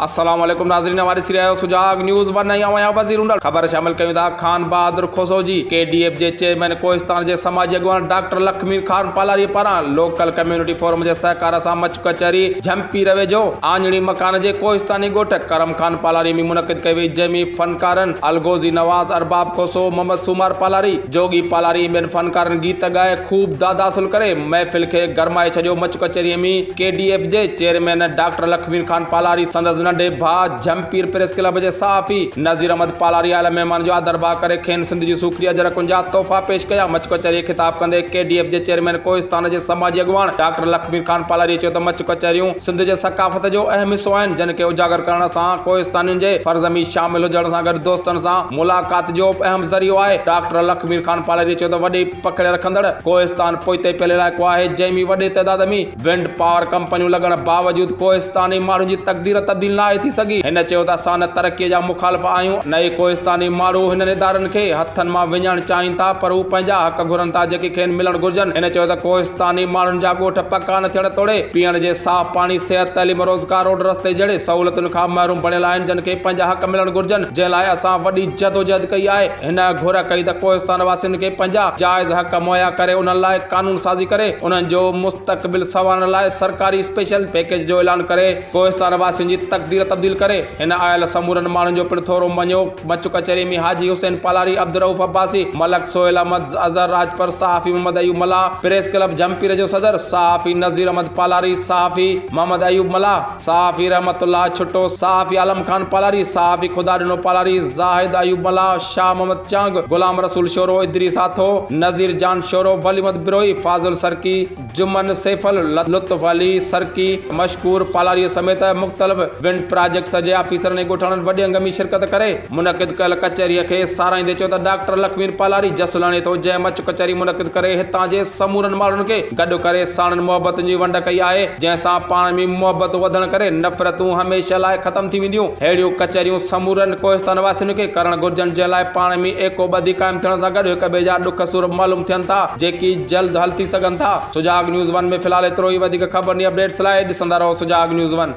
अस्सलाम वालेकुम नाज़रीन, हमारी सीरियल सुजाग न्यूज़ वन वज़ीर खबर शामिल कयूं था। खान बहादुर खोसोजी KDF जे चेयरमैन कोहिस्तान जे समाजी अगवान डॉक्टर लखमीर खान पालारी पारां लोकल कम्युनिटी फोरम जे सहकार सां मच कचहरी झंपी रवे जो आंजणी मकान जे कोहिस्तानी ॻोठ करम खान पालारी में मुनक़िद कई वई, जंहिंमें फनकारनि अलगोज़ी नवाज़, अरबाब खोसो, मोहम्मद सुमार पालारी, जोगी पालारी ॿियनि फनकारनि गीत ॻाए खूब दाद हासिल करे महफ़िल खे गरमाए छॾियो। मच कचहरीअ में KDF जे चेयरमैन डॉक्टर लखमीर खान पालारी संदसि नंढे भाउ झंपीर प्रेस क्लब जे सहाफ़ी नज़ीर अहमद पालारी आला महिमान जो आदरबा करे खेनि सिंध जी सूखड़ी अजर कुंजा तोहफ़ा पेश कया। मच कचहरी खिताब कंदे KDF जे चेयरमैन कोहिस्तान जे समाजी अगवान डॉक्टर लखमीर खान पालारी चयो त मच कचहरियूं सिंध जे सकाफ़त जो अहम हिस्सो आहिनि, जिन खे उजागर करण सां कोहिस्तानियुनि जे फर्ज़ में शामिल हुजण सां गॾु दोस्तनि सां मुलाक़ात जो अहम ज़रियो आहे। डॉक्टर लखमीर खान पालारी चयो त वॾी पकड़ रखंदड़ कोहिस्तान पोइते पियल इलाइक़ो आहे, जंहिंमें वॾे तइदाद में विंड पावर कंपनियूं लॻण बावजूद कोहिस्तानी माण्हुनि जी तक़दीर तब्दील न आहे थी सघी। हिन चयो त असां न तरक़ीअ जा मुखालिफ़ आहियूं, नए कोहिस्तानी माण्हू हिननि इदारनि खे हथनि मां विञण चाहिनि था, पर हू पंहिंजा हक़ घुरनि था जेके खेनि मिलण घुर्जनि। हिन चयो त कोहिस्तानी माण्हुनि जा ॻोठ पका न थियण तोड़े पीअण जे साफ़ पाणी, सिहत, तइलीम, रोज़गार, रोड रस्ते जहिड़े सहूलियतुनि खां महरूम बणियल आहिनि, जिन खे पंहिंजा हक़ मिलण घुर्जनि, जंहिं लाइ असां वॾी जदोजहद कई आहे। हिन घुर कई त कोहिस्तान वासियुनि खे पंहिंजा जाइज़ हक़ मुहैया करे उन्हनि लाइ कानून साज़ी करे उन्हनि जो मुस्तक़बिल संवारण लाइ सरकारी स्पेशल पैकेज जो ऐलान करे कोहिस्तान वासियुनि जी तक़दीर तब्दील करे। हिन आयल समूरनि माण्हुनि जो पिणु थोरो मञियो। मच कचहरी में हाजी हुसैन पालारी, अब्दुर्रऊफ़ अब्बासी, मलक सोहेल अहमद, अज़हर राजपर, सहाफ़ी मोहम्मद अयूब मला, प्रेस क्लब झंपीर जो सदर सहाफ़ी नज़ीर अहमद पालारी, सहाफ़ी मोहम्मद अयूब मला, सहाफ़ी रहमतुल्लाह छुट्टो, सहाफ़ी आलम खान पालारी, सहाफ़ी खुदाडिनो पालारी, ज़ाहिद अयूब मला, शाह मोहम्मद चांग, गुलाम रसूल शोरो, इदरीस हाथो, नज़ीर जान शोरो, वलीमत बिरोई, फाजुल सरकी, जुमन सैफल, लुत्फ अली सरकी, मशकूर पालारी समेत मुख़्तलिफ़ विंड प्रोजेक्ट्स जे ऑफिसरनि ऐं ॻोठाणनि वॾे अंग में शिरकत करे मुनक़िद कयल कचहरीअ खे साराईंदे चयो त डॉक्टर लखमीर पालारी जसु लाणे थो, जंहिं मच कचहरी मुनक़िद करे हितां जे समूरनि माण्हुनि खे गॾु करे साणनि मुहबतुनि जी वंड कई आहे, जंहिंसां पाण में मुहबत वधण करे नफ़रतूं हमेशह लाइ ख़तम थी वेंदियूं। अहिड़ियूं कचहरियूं समूरनि कोहिस्तान वासियुनि खे करणु घुर्जनि, जंहिं लाइ पाण में एको ॿधी क़ाइमु थियण सां गॾु हिक ॿिए जा ॾुख सुर मालूम थियनि था, जेकी जल्द हल थी सघनि था। सुजाग न्यूज़ वन में फ़िलहाल एतिरो ई। वधीक ख़बरनि अपडेट्स लाइ ॾिसंदा रहो सुजाग न्यूज़ वन।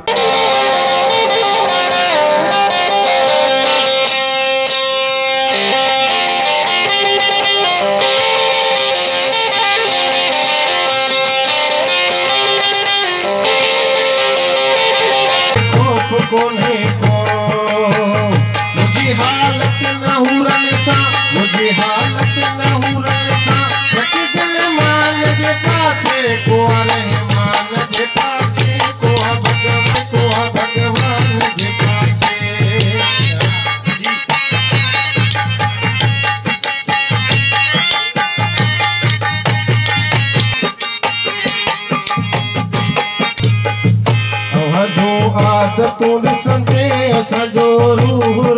मुझी हालत नहुरन सा, मुझी हालत नहुरन सा, रखी दिल मान जे पासे को रहमान जे पासे को भगवान जे पासे। अवधो आदतुन संदेश जो रूह